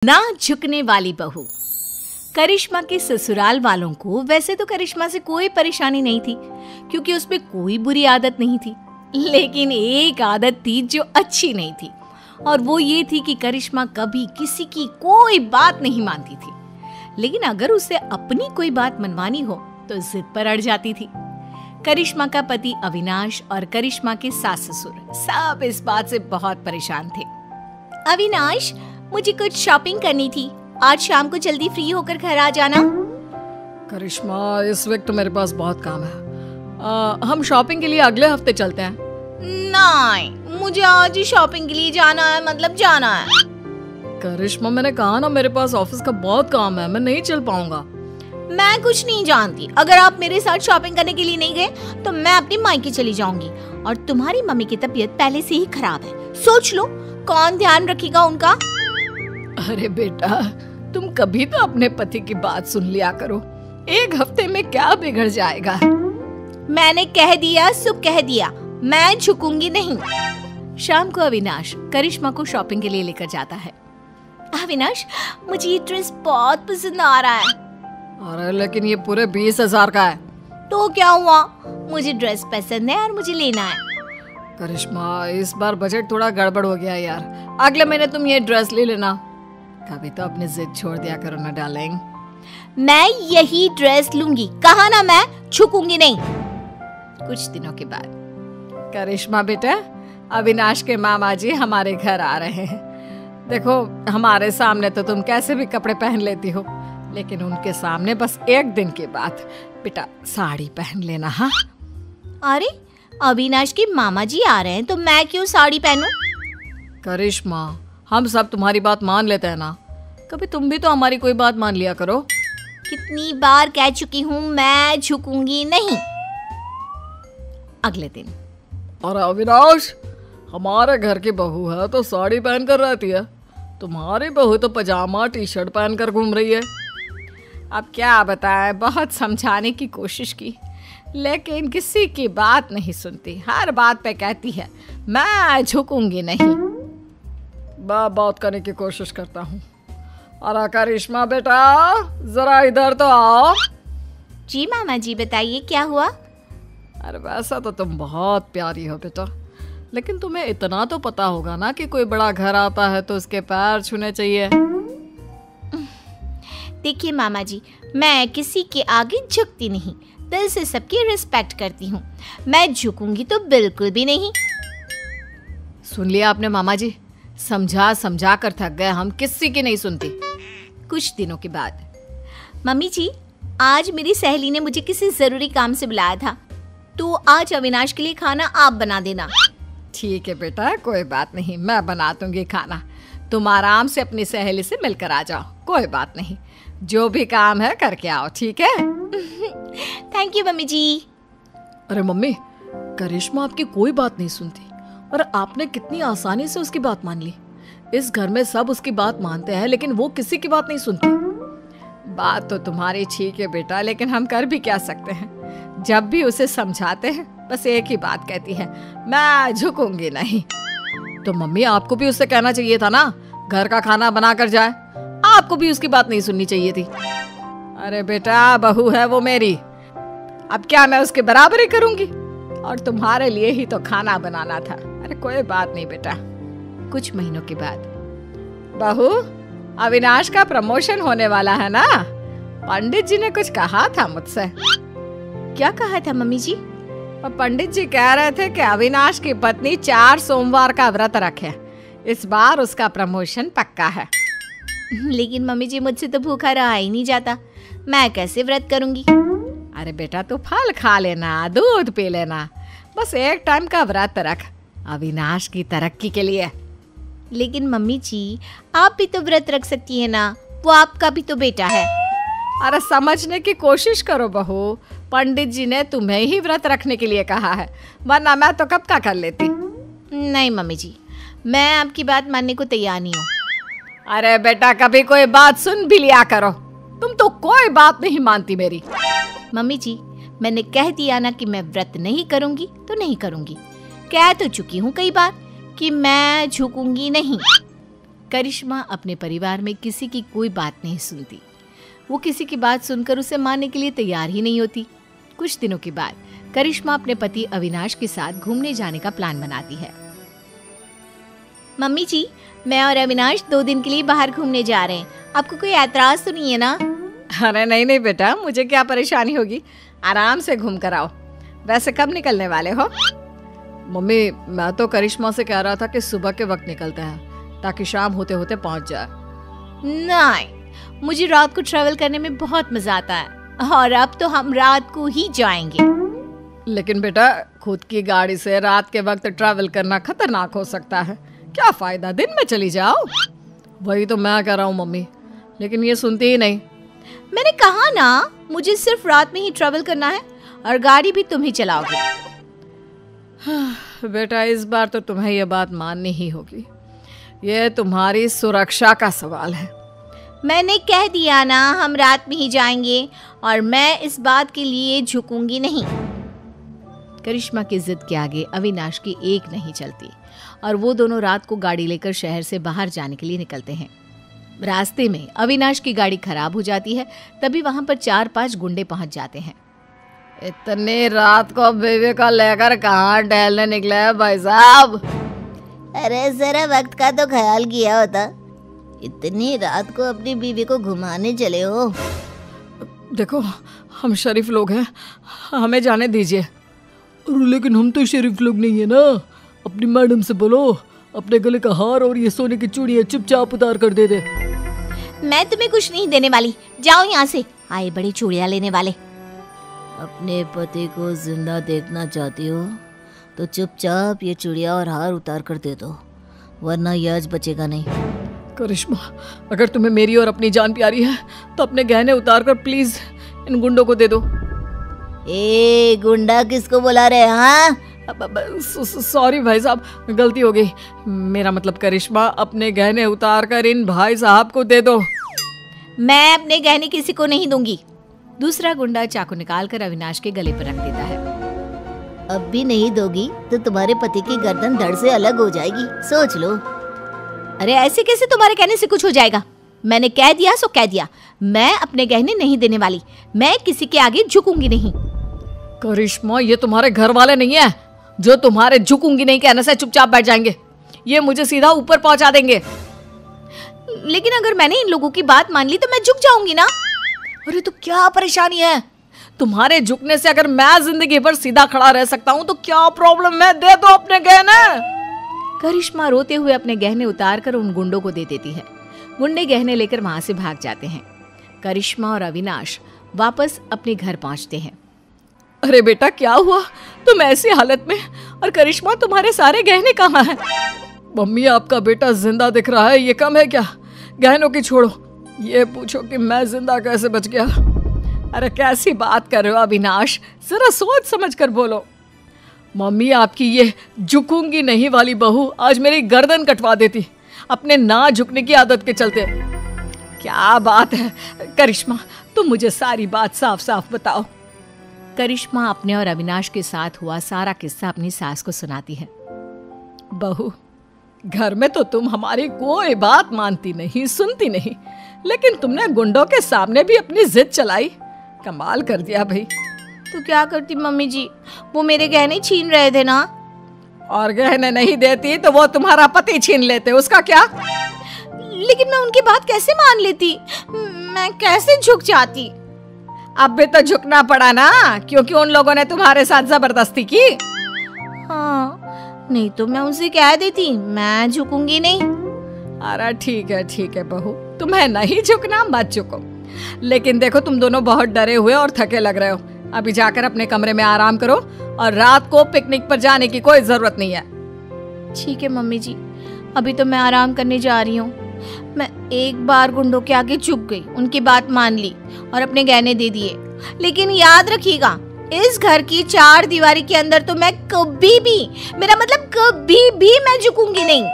ना झुकने वाली बहू। करिश्मा के ससुराल वालों को वैसे तो करिश्मा से कोई परेशानी नहीं थी, क्योंकि उसमें कोई बुरी आदत नहीं थी। लेकिन एक आदत थी जो अच्छी नहीं थी, और वो ये थी कि करिश्मा कभी किसी की कोई बात नहीं मानती थी। लेकिन अगर उसे अपनी कोई बात मनवानी हो तो जिद पर अड़ जाती थी। करिश्मा का पति अविनाश और करिश्मा के सास ससुर सब इस बात से बहुत परेशान थे। अविनाश, मुझे कुछ शॉपिंग करनी थी, आज शाम को जल्दी फ्री होकर घर आ जाना। करिश्मा, इस वक्त तो मेरे पास बहुत काम है। हम शॉपिंग के लिए अगले हफ्ते चलते हैं। नहीं, मुझे आज ही शॉपिंग के लिए जाना है, मतलब जाना है। करिश्मा, मैंने कहा ना, मेरे पास ऑफिस का बहुत काम है, मैं नहीं चल पाऊंगा। मैं कुछ नहीं जानती, अगर आप मेरे साथ शॉपिंग करने के लिए नहीं गए तो मैं अपनी मायके चली जाऊंगी। और तुम्हारी मम्मी की तबीयत पहले से ही खराब है, सोच लो कौन ध्यान रखेगा उनका। अरे बेटा, तुम कभी तो अपने पति की बात सुन लिया करो। एक हफ्ते में क्या बिगड़ जाएगा। मैंने कह दिया सो कह दिया, मैं झुकूंगी नहीं। शाम को अविनाश करिश्मा को शॉपिंग के लिए लेकर जाता है। अविनाश, मुझे ये ड्रेस बहुत पसंद आ रहा है। अरे लेकिन ये पूरे 20,000 का है। तो क्या हुआ, मुझे ड्रेस पसंद है और मुझे लेना है। करिश्मा, इस बार बजट थोड़ा गड़बड़ हो गया यार, अगले महीने तुम ये ड्रेस ले लेना। कभी तो अपनी जिद छोड़ दिया करो ना डार्लिंग। मैं यही ड्रेस लूंगी, कहा ना, मैं झुकूंगी नहीं। कुछ दिनों के बाद। करिश्मा बेटा, अविनाश के मामा जी हमारे घर आ रहे हैं। देखो, हमारे सामने तो तुम कैसे भी कपड़े पहन लेती हो, लेकिन उनके सामने बस एक दिन के बाद बेटा साड़ी पहन लेना। हाँ? अरे, अविनाश के मामा जी आ रहे हैं तो मैं क्यों साड़ी पहनूं? करिश्मा, हम सब तुम्हारी बात मान लेते हैं ना, कभी तुम भी तो हमारी कोई बात मान लिया करो। कितनी बार कह चुकी हूँ, मैं झुकूंगी नहीं। अगले दिन। और अविनाश, हमारे घर की बहू है तो साड़ी पहन कर रहती है, तुम्हारी बहू तो पजामा टी शर्ट पहन कर घूम रही है। अब क्या बताएं, बहुत समझाने की कोशिश की, लेकिन किसी की बात नहीं सुनती। हर बात पे कहती है मैं झुकूंगी नहीं। बात करने की कोशिश करता हूँ। अरे करिश्मा बेटा, जरा इधर तो आओ। जी मामा जी, बताइए क्या हुआ? अरे वैसा तो तुम बहुत प्यारी हो बेटा, लेकिन तुम्हें इतना तो पता होगा ना कि कोई बड़ा घर आता है तो उसके पैर छूने चाहिए। देखिए मामा जी, मैं किसी के आगे झुकती नहीं, दिल से सबकी रिस्पेक्ट करती हूँ। मैं झुकूंगी तो बिल्कुल भी नहीं। सुन लिया आपने मामा जी, समझा समझा कर थक गए हम, किसी की नहीं सुनती। कुछ दिनों के बाद। मम्मी जी, आज मेरी सहेली ने मुझे किसी जरूरी काम से बुलाया था, तो आज अविनाश के लिए खाना आप बना देना। ठीक है बेटा, कोई बात नहीं, मैं बना दूंगी खाना। तुम आराम से अपनी सहेली से मिलकर आ जाओ, कोई बात नहीं, जो भी काम है करके आओ, ठीक है? थैंक यू मम्मी जी। अरे मम्मी, करिश्मा आपकी कोई बात नहीं सुनती, और आपने कितनी आसानी से उसकी बात मान ली। इस घर में सब उसकी बात मानते हैं, लेकिन वो किसी की बात नहीं सुनती। बात तो तुम्हारी ठीक है बेटा, लेकिन हम कर भी क्या सकते हैं। जब भी उसे समझाते हैं बस एक ही बात कहती है, मैं झुकूंगी नहीं। तो मम्मी, आपको भी उससे कहना चाहिए था ना, घर का खाना बना कर जाए। आपको भी उसकी बात नहीं सुननी चाहिए थी। अरे बेटा, बहू है वो मेरी, अब क्या मैं उसके बराबर ही करूंगी? और तुम्हारे लिए ही तो खाना बनाना था। अरे कोई बात नहीं बेटा। कुछ महीनों के बाद। बहू, अविनाश का प्रमोशन होने वाला है ना, पंडित जी ने कुछ कहा था मुझसे। क्या कहा था मम्मी जी? और पंडित जी कह रहे थे कि अविनाश की पत्नी 4 सोमवार का व्रत रखे, इस बार उसका प्रमोशन पक्का है। लेकिन मम्मी जी, मुझसे तो भूखा रहा ही नहीं जाता, मैं कैसे व्रत करूंगी? अरे बेटा, तू फल खा लेना, दूध पी लेना, बस एक टाइम का व्रत रख, अविनाश की तरक्की के लिए। लेकिन मम्मी जी, आप भी तो व्रत रख सकती है ना, वो आपका भी तो बेटा है। अरे समझने की कोशिश करो बहू, पंडित जी ने तुम्हें ही व्रत रखने के लिए कहा है, वरना मैं तो कब का कर लेती। नहीं मम्मी जी, मैं आपकी बात मानने को तैयार नहीं हूँ। अरे बेटा, कभी कोई बात सुन भी लिया करो, तुम तो कोई बात नहीं मानती मेरी। मम्मी जी, मैंने कह दिया ना कि मैं व्रत नहीं करूंगी तो नहीं करूंगी। कह तो चुकी हूँ कई बार कि मैं झुकूंगी नहीं। करिश्मा अपने परिवार में किसी की कोई बात नहीं सुनती। वो किसी की बात सुनकर उसे मानने के लिए तैयार ही नहीं होती। कुछ दिनों के बाद करिश्मा अपने पति अविनाश के साथ घूमने जाने का प्लान बनाती है। मम्मी जी, मैं और अविनाश 2 दिन के लिए बाहर घूमने जा रहे हैं। आपको कोई ऐतराज तो नहीं है ना? अरे नहीं बेटा, मुझे क्या परेशानी होगी, आराम से घूम कर आओ। वैसे कब निकलने वाले हो? मम्मी, मैं तो करिश्मा से कह रहा था कि सुबह के वक्त निकलते हैं ताकि शाम होते होते पहुंच जाए। नहीं, मुझे रात को ट्रैवल करने में बहुत मजा आता है और अब तो हम रात को ही जाएंगे। लेकिन बेटा, खुद की गाड़ी से रात के वक्त ट्रैवल करना खतरनाक हो सकता है। क्या फायदा, दिन में चली जाओ। वही तो मैं कह रहा हूँ मम्मी, लेकिन ये सुनती ही नहीं। मैंने कहा ना, मुझे सिर्फ रात में ही ट्रैवल करना है और गाड़ी भी तुम ही चलाओगे। बेटा, इस बार तो तुम्हें यह बात माननी ही होगी। ये तुम्हारी सुरक्षा का सवाल है। मैंने कह दिया ना, हम रात में ही जाएंगे और मैं इस बात के लिए झुकूंगी नहीं। करिश्मा की जिद के आगे अविनाश की एक नहीं चलती और वो दोनों रात को गाड़ी लेकर शहर से बाहर जाने के लिए निकलते हैं। रास्ते में अविनाश की गाड़ी खराब हो जाती है। तभी वहां पर 4-5 गुंडे पहुंच जाते हैं। इतनी रात को बेबी को लेकर कहाँ टहलने निकले हैं भाई साहब? अरे जरा वक्त का तो ख्याल किया होता। इतनी रात को अपनी बीवी को घुमाने चले हो। देखो, हम शरीफ लोग हैं, हमें जाने दीजिए। लेकिन हम तो शरीफ लोग नहीं है ना। अपनी मैडम से बोलो अपने गले का हार और ये सोने की चूड़ियां चुपचाप उतार कर दे दे। मैं तुम्हें कुछ नहीं देने वाली, जाओ यहाँ से। आए बड़ी चूड़ियां लेने वाले। अपने पति को जिंदा देखना चाहती हो तो चुपचाप ये चूड़ियां और हार उतार कर दे दो, वरना ये आज बचेगा नहीं। करिश्मा, अगर तुम्हें मेरी और अपनी जान प्यारी है तो अपने गहने उतार कर प्लीज इन गुंडों को दे दो। ए गुंडा किसको बुला रहे हैं? हाँ, सॉरी भाई साहब, गलती हो गई। मेरा मतलब करिश्मा, अपने गहने उतार कर इन भाई साहब को दे दो। मैं अपने गहने किसी को नहीं दूंगी। दूसरा गुंडा चाकू निकालकर अविनाश के गले पर रख देता है। अब भी नहीं दोगी तो तुम्हारे पति की गर्दन धड़ से अलग हो जाएगी, सोच लो। अरे ऐसे कैसे तुम्हारे कहने से कुछ हो जाएगा? मैंने कह दिया सो कह दिया। मैं अपने गहने नहीं देने वाली। मैं किसी के आगे झुकूंगी नहीं। करिश्मा, ये तुम्हारे घर वाले नहीं है जो तुम्हारे झुकूंगी नहीं कहने से चुपचाप बैठ जाएंगे। ये मुझे सीधा ऊपर पहुंचा देंगे। लेकिन अगर मैंने इन लोगों की बात मान ली तो मैं झुक जाऊंगी ना। अरे तो क्या परेशानी है? तुम्हारे झुकने से अगर मैं जिंदगी भर सीधा खड़ा रह सकता हूँ तो क्या प्रॉब्लम है? दे दो अपने गहने। करिश्मा रोते हुए अपने गहने उतार कर उन गुंडों को दे देती है। गुंडे गहने लेकर वहां से भाग जाते हैं। करिश्मा और अविनाश वापस अपने घर पहुंचते हैं। अरे बेटा, क्या हुआ? तुम ऐसी हालत में, और करिश्मा तुम्हारे सारे गहने कहाँ हैं? मम्मी, आपका बेटा जिंदा दिख रहा है, ये कम है क्या? गहनों की छोड़ो, ये पूछो कि मैं जिंदा कैसे बच गया। अरे कैसी बात कर रहे हो अविनाश, जरा सोच समझ कर बोलो। मम्मी, आपकी ये झुकूंगी नहीं वाली बहू आज मेरी गर्दन कटवा देती, अपने ना झुकने की आदत के चलते। क्या बात है करिश्मा, तुम मुझे सारी बात साफ साफ बताओ। करिश्मा अपने और अविनाश के साथ हुआ सारा किस्सा अपनी सास को सुनाती है। बहू, घर में तो तुम हमारी कोई बात मानती नहीं, सुनती नहीं, लेकिन तुमने गुंडों के सामने भी अपनी जिद चलाई। कमाल कर दिया भाई। तो क्या करती मम्मी जी, वो मेरे गहने छीन रहे थे ना। और गहने नहीं देती तो वो तुम्हारा पति छीन लेते, उसका क्या? लेकिन मैं उनकी बात कैसे मान लेती? मैं कैसे झुक जाती? अब भी तो झुकना पड़ा ना, क्योंकि उन लोगों ने तुम्हारे साथ जबरदस्ती की। हाँ, नहीं तो मैं उनसे कह देती मैं झुकूंगी नहीं। अरे ठीक है बहू, तुम्हें नहीं झुकना मत झुको। लेकिन देखो, तुम दोनों बहुत डरे हुए और थके लग रहे हो। अभी जाकर अपने कमरे में आराम करो और रात को पिकनिक पर जाने की कोई जरूरत नहीं है। ठीक है मम्मी जी, अभी तो मैं आराम करने जा रही हूँ। मैं एक बार गुंडों के आगे झुक गई, उनकी बात मान ली और अपने गहने दे दिए। लेकिन याद रखिएगा, इस घर की 4 दीवारी के अंदर तो मैं कभी भी, मेरा मतलब कभी भी मैं झुकूंगी नहीं।